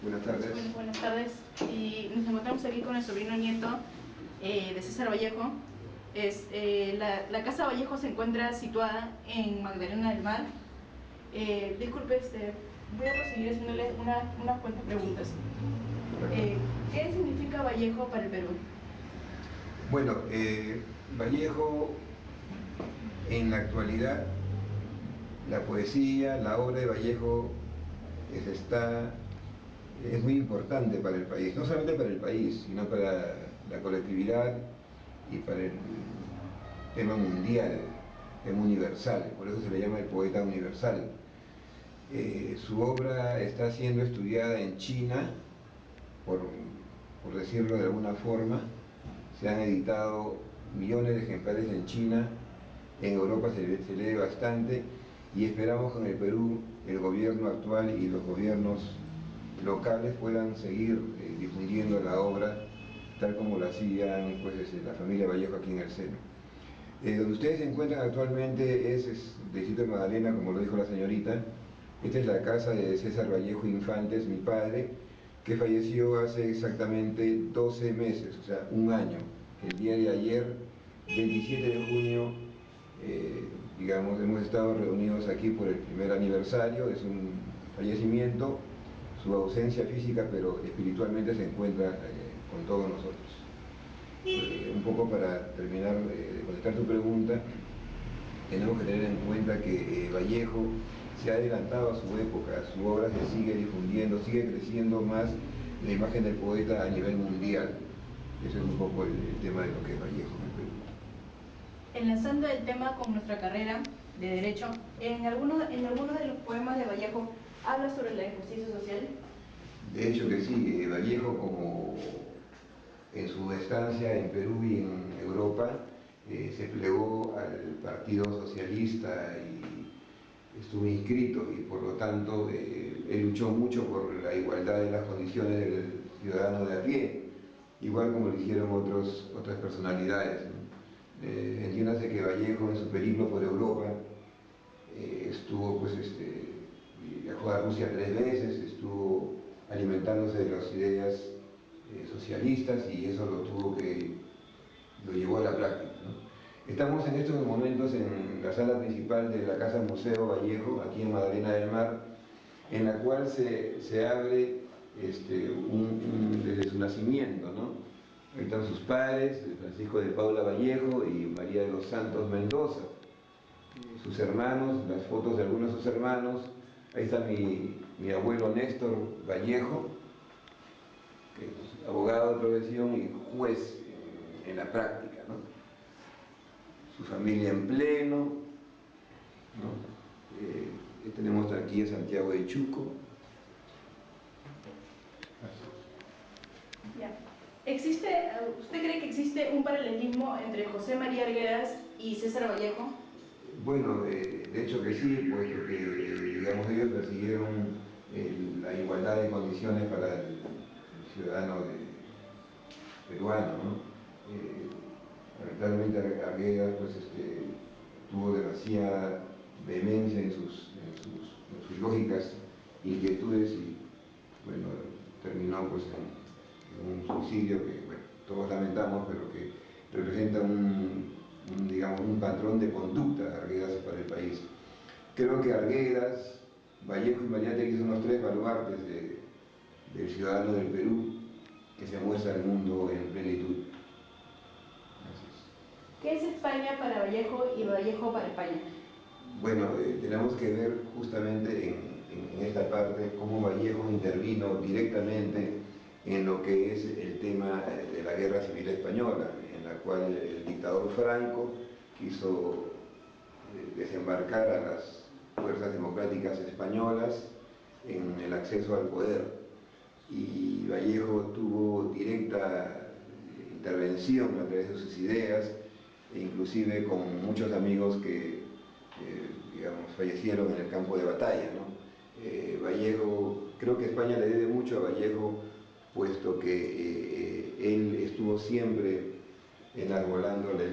Buenas tardes. Bueno, buenas tardes. Y nos encontramos aquí con el sobrino nieto de César Vallejo. La casa Vallejo se encuentra situada en Magdalena del Mar. Disculpe, voy a proseguir haciéndole unas cuantas preguntas. ¿Qué significa Vallejo para el Perú? Bueno, Vallejo, en la actualidad, la poesía, la obra de Vallejo es muy importante para el país, no solamente para el país, sino para la colectividad y para el tema mundial, tema universal, por eso se le llama el poeta universal. Su obra está siendo estudiada en China, por decirlo de alguna forma. Se han editado millones de ejemplares en China, en Europa se lee bastante, y esperamos que en el Perú el gobierno actual y los gobiernos locales puedan seguir difundiendo la obra tal como lo hacían pues, la familia Vallejo aquí en el seno. Donde ustedes se encuentran actualmente es el distrito de Magdalena, como lo dijo la señorita. Esta es la casa de César Vallejo Infantes, mi padre, que falleció hace exactamente 12 meses, o sea, un año. El día de ayer, 27 de junio, digamos, hemos estado reunidos aquí por el primer aniversario de su fallecimiento, su ausencia física, pero espiritualmente se encuentra con todos nosotros. Un poco para terminar de contestar tu pregunta, tenemos que tener en cuenta que Vallejo se ha adelantado a su época, su obra se sigue difundiendo, sigue creciendo más la imagen del poeta a nivel mundial. Ese es un poco el tema de lo que es Vallejo en el Perú. Enlazando el tema con nuestra carrera de Derecho, en algunos de los poemas de Vallejo habla sobre la injusticia social. De hecho que sí, Vallejo, como en su estancia en Perú y en Europa, se plegó al Partido Socialista y estuvo inscrito, y por lo tanto él luchó mucho por la igualdad de las condiciones del ciudadano de a pie, igual como lo hicieron otras personalidades, ¿no? Entiéndase que Vallejo en su periplo por Europa estuvo, pues, viajó a Rusia 3 veces, estuvo alimentándose de las ideas socialistas, y eso lo llevó a la práctica, ¿no? Estamos en estos momentos en la sala principal de la Casa Museo Vallejo, aquí en Magdalena del Mar, en la cual se abre desde su nacimiento, ¿no? Ahí están sus padres, Francisco de Paula Vallejo y María de los Santos Mendoza. Sus hermanos, las fotos de algunos de sus hermanos. Ahí está mi abuelo Néstor Vallejo, que es abogado de profesión y juez en la práctica, ¿no? Su familia en pleno, ¿no? Tenemos aquí a Santiago de Chuco. Ya. ¿Usted cree que existe un paralelismo entre José María Arguedas y César Vallejo? Bueno, de hecho que sí, puesto que, digamos, ellos persiguieron la igualdad de condiciones para el ciudadano peruano, ¿no? Lamentablemente Arguedas, pues, tuvo demasiada vehemencia en sus lógicas inquietudes, y, bueno, terminó, pues, en un suicidio que, bueno, todos lamentamos, pero que representa digamos, un patrón de conducta de Arguedas para el país. Creo que Arguedas, Vallejo y Mariátegui son los 3 baluartes del ciudadano del Perú que se muestra al mundo en plenitud. Gracias. ¿Qué es España para Vallejo y Vallejo para España? Bueno, tenemos que ver justamente en esta parte cómo Vallejo intervino directamente en lo que es el tema de la Guerra Civil Española, en la cual el dictador Franco quiso desembarcar a las fuerzas democráticas españolas en el acceso al poder, y Vallejo tuvo directa intervención a través de sus ideas, e inclusive con muchos amigos que digamos, fallecieron en el campo de batalla, ¿no? Vallejo, creo que España le debe mucho a Vallejo, puesto que él estuvo siempre enarbolándole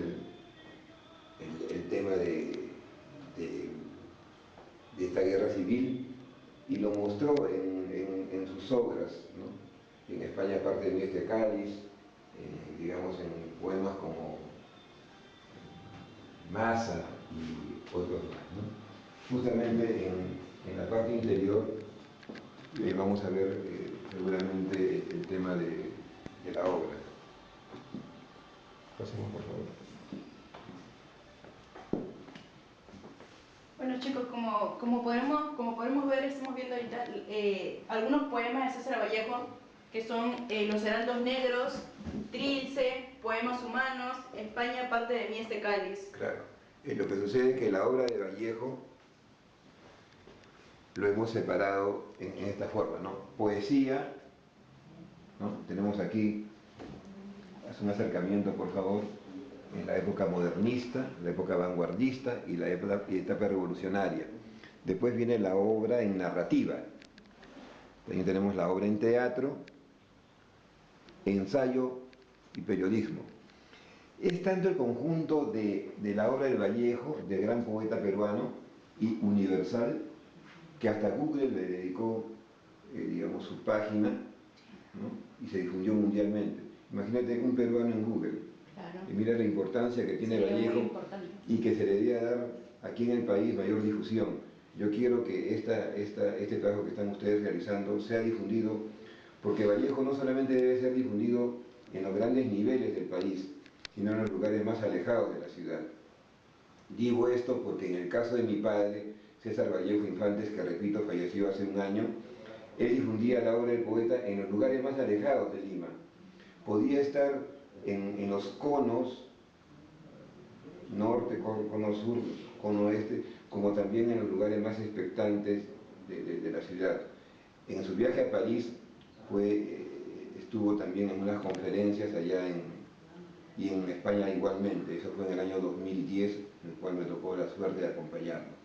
el tema de esta guerra civil, y lo mostró en sus sus obras, ¿no? En España parte de Mi este Cáliz, digamos en poemas como Masa y otros más, ¿no? Justamente en la parte interior vamos a ver seguramente el tema de la obra. Pasemos por favor. Bueno chicos, como podemos ver, estamos viendo ahorita algunos poemas de César Vallejo, que son Los Heraldos Negros, Trilce, Poemas Humanos, España parte de Mi este Cáliz. Claro, lo que sucede es que la obra de Vallejo lo hemos separado en esta forma, ¿no? Poesía, ¿no? Tenemos aquí, haz un acercamiento por favor, en la época modernista, la época vanguardista y la etapa revolucionaria. Después viene la obra en narrativa. También tenemos la obra en teatro, ensayo y periodismo. Es tanto el conjunto de la obra del Vallejo, del gran poeta peruano y universal, que hasta Google le dedicó, digamos, su página, ¿no? Y se difundió mundialmente. Imagínate un peruano en Google. Claro. Y mira la importancia que tiene Vallejo y que se le debería dar aquí en el país mayor difusión. Yo quiero que este trabajo que están ustedes realizando sea difundido, porque Vallejo no solamente debe ser difundido en los grandes niveles del país, sino en los lugares más alejados de la ciudad. Digo esto porque en el caso de mi padre, César Vallejo Infantes, que repito, falleció hace un año, él difundía la obra del poeta en los lugares más alejados de Lima. Podía estar en los conos, norte, cono sur, cono oeste, como también en los lugares más expectantes de la ciudad. En su viaje a París estuvo también en unas conferencias allá y en España igualmente. Eso fue en el año 2010, en el cual me tocó la suerte de acompañarlo.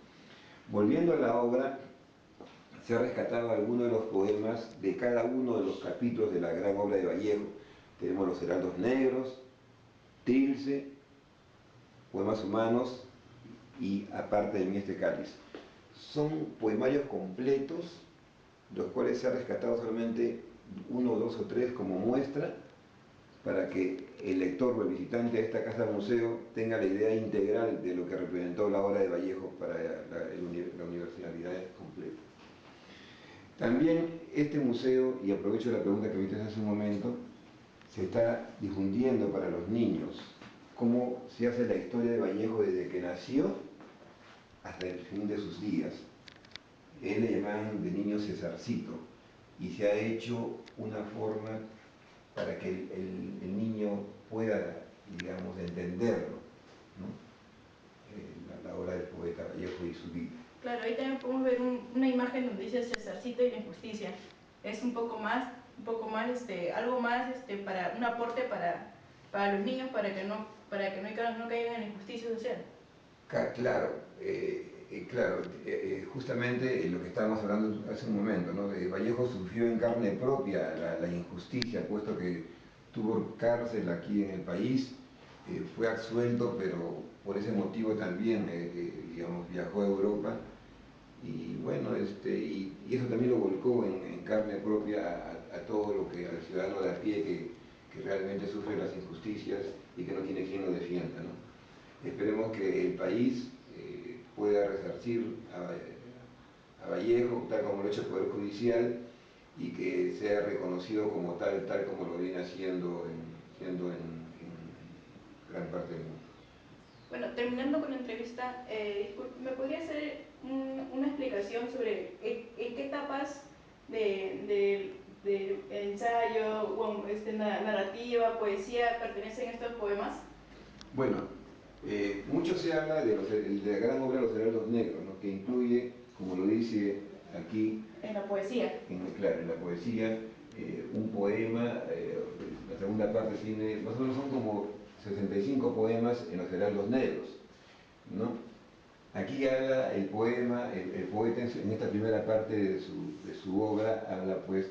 Volviendo a la obra, se ha rescatado algunos de los poemas de cada uno de los capítulos de la gran obra de Vallejo. Tenemos Los Heraldos Negros, Trilce, Poemas Humanos y Aparte de Mi este Cáliz. Son poemarios completos, los cuales se ha rescatado solamente uno, dos o tres como muestra, para que el lector o el visitante de esta casa museo tenga la idea integral de lo que representó la obra de Vallejo para la universalidad completa. También este museo, y aprovecho la pregunta que me hiciste hace un momento, se está difundiendo para los niños cómo se hace la historia de Vallejo desde que nació hasta el fin de sus días. Él le llamaban de niño Cesarcito, y se ha hecho una forma para que el niño pueda, digamos, entenderlo, ¿no? La obra del poeta Vallejo y su vida. Claro, ahí también podemos ver una imagen donde dice Cesarcito y la injusticia. Es un poco más, algo más para un aporte para los niños, para que no caigan en la injusticia social. Claro, justamente lo que estábamos hablando hace un momento, ¿no? Vallejo sufrió en carne propia la injusticia, puesto que tuvo cárcel aquí en el país, fue absuelto, pero por ese motivo también, digamos, viajó a Europa, y bueno, y eso también lo volcó en carne propia a todo lo que, al ciudadano de a pie que realmente sufre las injusticias y que no tiene quien lo defienda, ¿no? Esperemos que el país pueda resarcir a Vallejo, tal como lo ha hecho el Poder Judicial, y que sea reconocido como tal como lo viene haciendo en gran parte del mundo. Bueno, terminando con la entrevista, ¿me podría hacer una explicación sobre en qué etapas de ensayo, narrativa, poesía pertenecen estos poemas? Bueno, mucho se habla de la gran obra Los Heraldos Negros, ¿no? Que incluye, como lo dice aquí, En la poesía. Claro, en la poesía, un poema, la segunda parte tiene, más o menos son como 65 poemas en Los Heraldos Negros, ¿no? Aquí habla el poema, el poeta en esta primera parte de su obra habla pues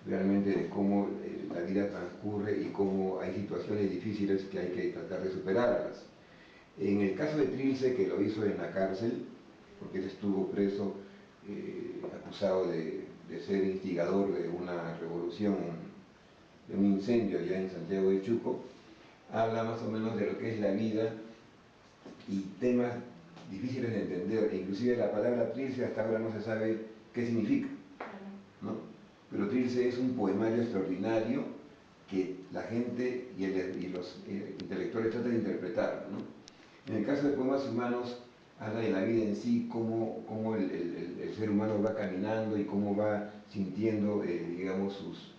realmente de cómo la vida transcurre y cómo hay situaciones difíciles que hay que tratar de superarlas. En el caso de Trilce, que lo hizo en la cárcel, porque él estuvo preso, acusado de de ser instigador de una revolución, de un incendio allá en Santiago de Chuco, habla más o menos de lo que es la vida y temas difíciles de entender, e inclusive la palabra Trilce hasta ahora no se sabe qué significa, ¿no? Pero Trilce es un poemario extraordinario que la gente y los intelectuales tratan de interpretar, ¿no? En el caso de Poemas Humanos, habla de la vida en sí, cómo el ser humano va caminando y cómo va sintiendo, digamos,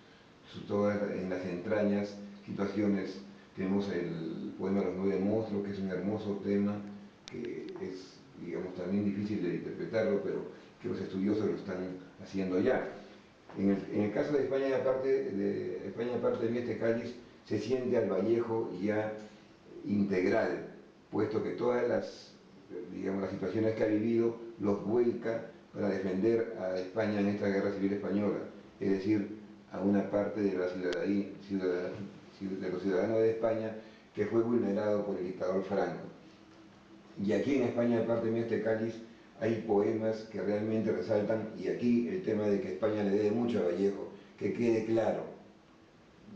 todas en las entrañas situaciones. Tenemos el poema Los Nueve Monstruos, que es un hermoso tema, que es, digamos, también difícil de interpretarlo, pero que los estudiosos lo están haciendo ya. En el caso de España, aparte de Mieste Cáliz, se siente al Vallejo ya integral, puesto que todas digamos, las situaciones que ha vivido los vuelca para defender a España en esta guerra civil española, es decir, a una parte de la de los ciudadanos de España que fue vulnerado por el dictador Franco. Y aquí en España, aparte de Mieste Cáliz, hay poemas que realmente resaltan, y aquí el tema de que España le debe mucho a Vallejo, que quede claro,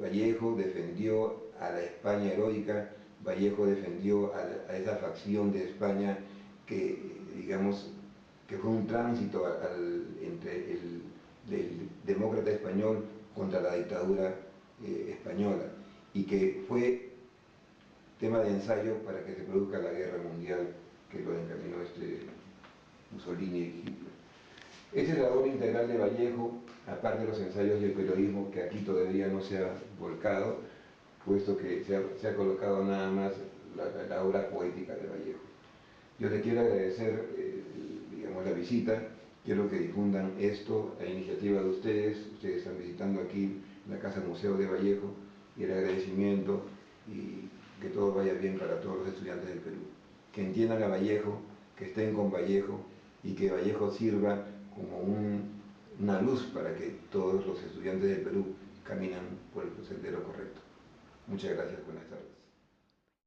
Vallejo defendió a la España heroica, Vallejo defendió a esa facción de España que, digamos, que fue un tránsito entre el demócrata español contra la dictadura española, y que fue tema de ensayo para que se produzca la guerra mundial que lo encaminó Mussolini y Hitler. Esa es la obra integral de Vallejo, aparte de los ensayos y el periodismo, que aquí todavía no se ha volcado, puesto que se ha colocado nada más la obra poética de Vallejo. Yo le quiero agradecer, digamos, la visita, quiero que difundan esto a iniciativa de ustedes están visitando aquí la Casa Museo de Vallejo, y el agradecimiento, y que todo vaya bien para todos los estudiantes del Perú. Que entiendan a Vallejo, que estén con Vallejo, y que Vallejo sirva como una luz para que todos los estudiantes del Perú caminan por el sendero correcto. Muchas gracias, buenas tardes.